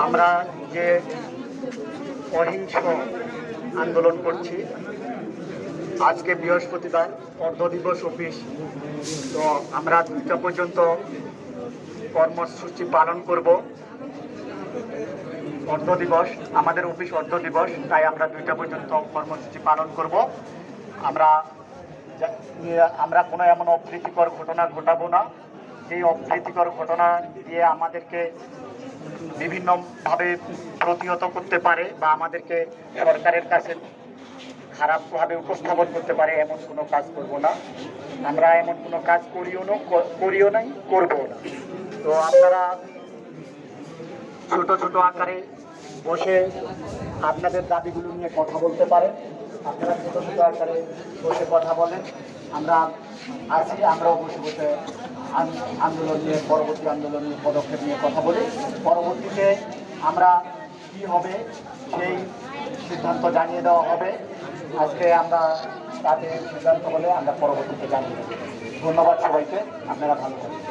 আমরা যে অহিংস আন্দোলন করছি, আজকে বৃহস্পতিবার অর্ধ দিবস অফিস, তো আমরা 2টা পর্যন্ত কর্মসূচি পালন করব। অর্ধ দিবস, আমাদের অফিস অর্ধ দিবস, তাই আমরা 2টা পর্যন্ত কর্মসূচি পালন করব। আমরা কোনো এমন অপ্রীতিকর ঘটনা ঘটাবো না, যেই অপ্রীতিকর ঘটনা দিয়ে আমাদেরকে বিভিন্নভাবে প্রতিহত করতে পারে বা আমাদেরকে সরকারের কাছে খারাপভাবে উপস্থাপন করতে পারে, এমন কোনো কাজ করব না। আমরা এমন কোনো কাজ করিও নাই, করবো না। তো আপনারা ছোট ছোট আকারে বসে আপনাদের দাবিগুলো নিয়ে কথা বলতে পারেন। আপনারা ছোট ছোট আকারে বসে কথা বলেন, আমরা আছি, আমরাও বসে বসে আন্দোলন নিয়ে, পরবর্তী আন্দোলন নিয়ে পদক্ষেপ নিয়ে কথা বলি। পরবর্তীতে আমরা কি হবে সেই সিদ্ধান্ত জানিয়ে দেওয়া হবে। আজকে আমরা তাদের সিদ্ধান্ত বলে আমরা পরবর্তীতে জানিয়ে দেব। ধন্যবাদ সবাইকে, আপনারা ভালো থাকবেন।